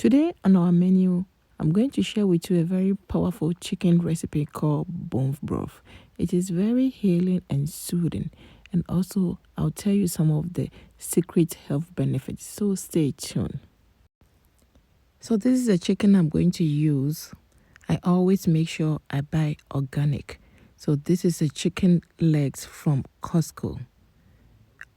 Today on our menu, I'm going to share with you a very powerful chicken recipe called bone broth. It is very healing and soothing, and also I'll tell you some of the secret health benefits, so stay tuned. So this is the chicken I'm going to use. I always make sure I buy organic. So this is the chicken legs from Costco.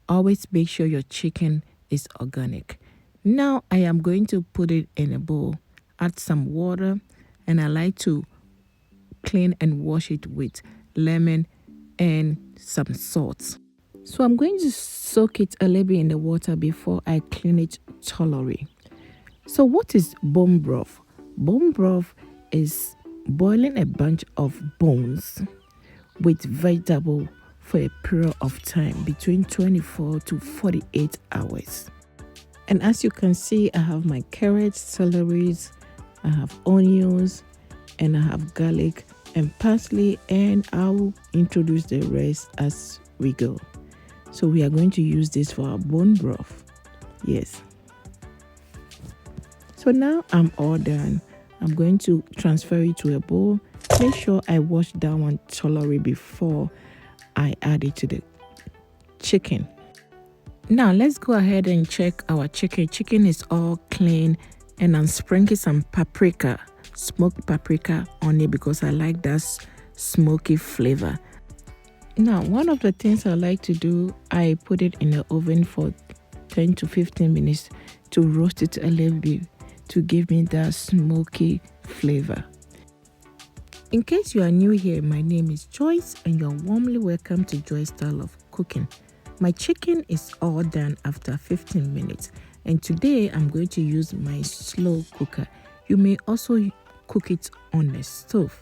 Always make sure your chicken is organic. Now I am going to put it in a bowl, add some water, and I like to clean and wash it with lemon and some salt. So I'm going to soak it a little bit in the water before I clean it thoroughly. So what is bone broth? Bone broth is boiling a bunch of bones with vegetable for a period of time between 24 to 48 hours. And as you can see, I have my carrots, celeries, I have onions, and I have garlic and parsley, and I'll introduce the rest as we go. So we are going to use this for our bone broth. Yes. So now I'm all done. I'm going to transfer it to a bowl. Make sure I wash that one thoroughly before I add it to the chicken. Now let's go ahead and check our chicken. Chicken is all clean, and I'm sprinkling some paprika, smoked paprika on it because I like that smoky flavor. Now one of the things I like to do, I put it in the oven for 10 to 15 minutes to roast it a little bit to give me that smoky flavor. In case you are new here, my name is Joyce and you're warmly welcome to Joy's Style of Cooking. My chicken is all done after 15 minutes, and today I'm going to use my slow cooker. You may also cook it on the stove.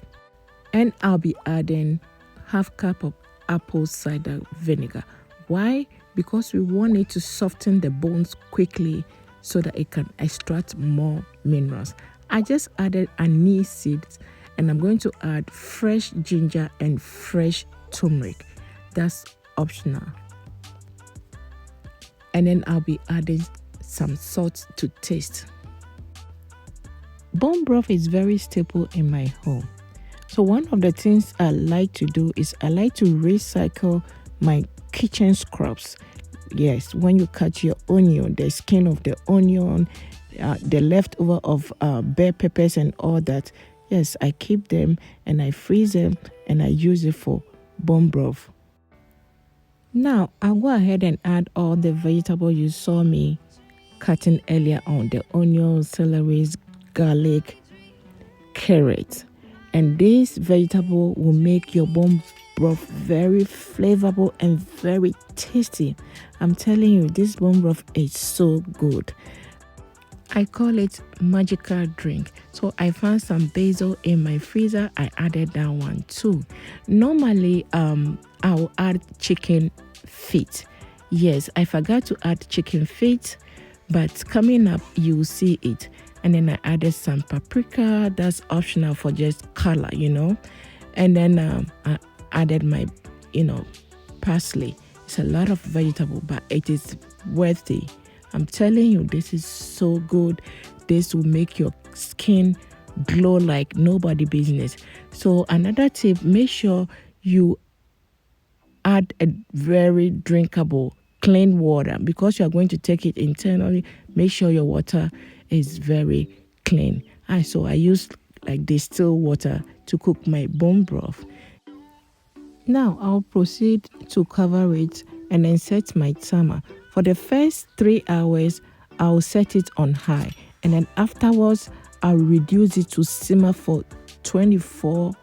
And I'll be adding half cup of apple cider vinegar. Why? Because we want it to soften the bones quickly so that it can extract more minerals. I just added anise seeds, and I'm going to add fresh ginger and fresh turmeric. That's optional. And then I'll be adding some salt to taste. Bone broth is very staple in my home. So one of the things I like to do is I like to recycle my kitchen scraps. Yes, when you cut your onion, the skin of the onion, the leftover of bell peppers and all that. Yes, I keep them and I freeze them and I use it for bone broth. Now, I'll go ahead and add all the vegetables you saw me cutting earlier on. The onions, celeries, garlic, carrots. And this vegetable will make your bone broth very flavorful and very tasty. I'm telling you, this bone broth is so good. I call it magical drink. So I found some basil in my freezer. I added that one too. Normally, I'll add chicken feet. Yes, I forgot to add chicken feet, but coming up, you'll see it. And then I added some paprika. That's optional for just color, And then I added my, parsley. It's a lot of vegetable, but it is worthy. I'm telling you, this is so good. This will make your skin glow like nobody business. So another tip, make sure you add a very drinkable, clean water because you are going to take it internally. Make sure your water is very clean. So I use like distilled water to cook my bone broth. Now I'll proceed to cover it and then set my timer. For the first 3 hours, I'll set it on high, and then afterwards, I'll reduce it to simmer for 24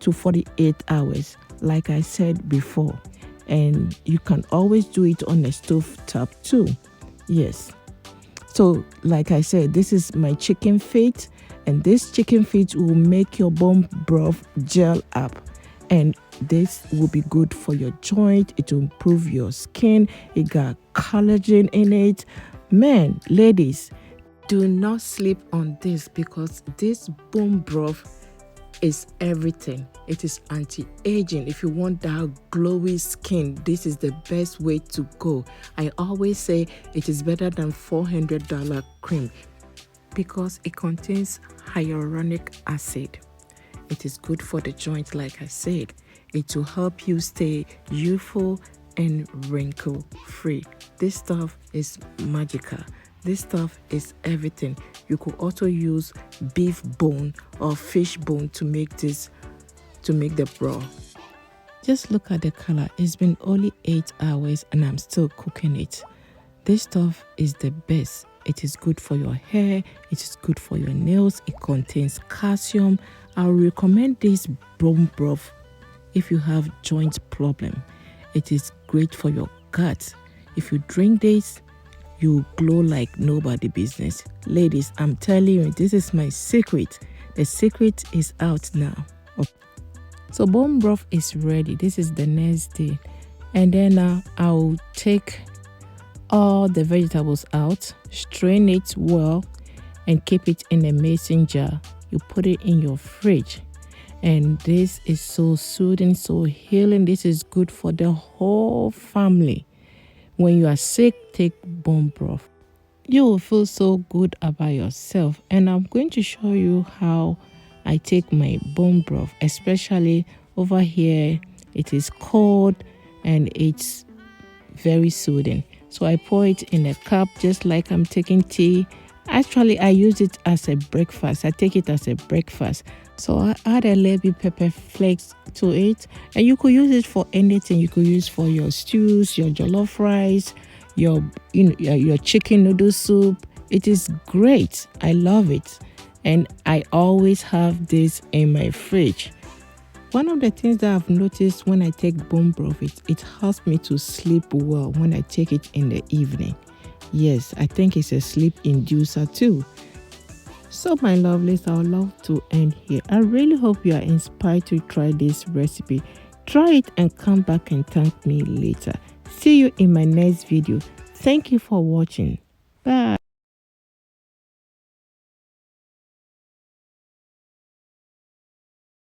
to 48 hours, like I said before. And you can always do it on a stove top too. Yes. So, like I said, this is my chicken feet, and this chicken feet will make your bone broth gel up. And this will be good for your joint. It will improve your skin. It got collagen in it. Men, ladies, do not sleep on this because this bone broth is everything. It is anti-aging. If you want that glowy skin, this is the best way to go. I always say it is better than $400 cream. because it contains hyaluronic acid. It is good for the joint, like I said. It will help you stay youthful and wrinkle free. This stuff is magical. This stuff is everything. You could also use beef bone or fish bone to make the broth. Just look at the color. It's been only 8 hours and I'm still cooking it. This stuff is the best. It is good for your hair. It is good for your nails. It contains calcium. I recommend this bone broth if you have joint problem. It is great for your gut. If you drink this, you glow like nobody business. Ladies, I'm telling you, this is my secret. The secret is out now. So bone broth is ready. This is the next day. And then I'll take all the vegetables out, strain it well, and keep it in a mason jar. You put it in your fridge. And this is so soothing, so healing. This is good for the whole family. When you are sick, take bone broth. You will feel so good about yourself. And I'm going to show you how I take my bone broth, especially over here. It is cold and it's very soothing. So I pour it in a cup just like I'm taking tea. Actually, I use it as a breakfast. I take it as a breakfast. So I add a little bit pepper flakes to it. And you could use it for anything. You could use for your stews, your jollof rice, your chicken noodle soup. It is great. I love it. And I always have this in my fridge. One of the things that I've noticed when I take bone broth, it helps me to sleep well when I take it in the evening. Yes, I think it's a sleep inducer too. So my lovelies, I would love to end here. I really hope you are inspired to try this recipe. Try it and come back and thank me later. See you in my next video. Thank you for watching. Bye.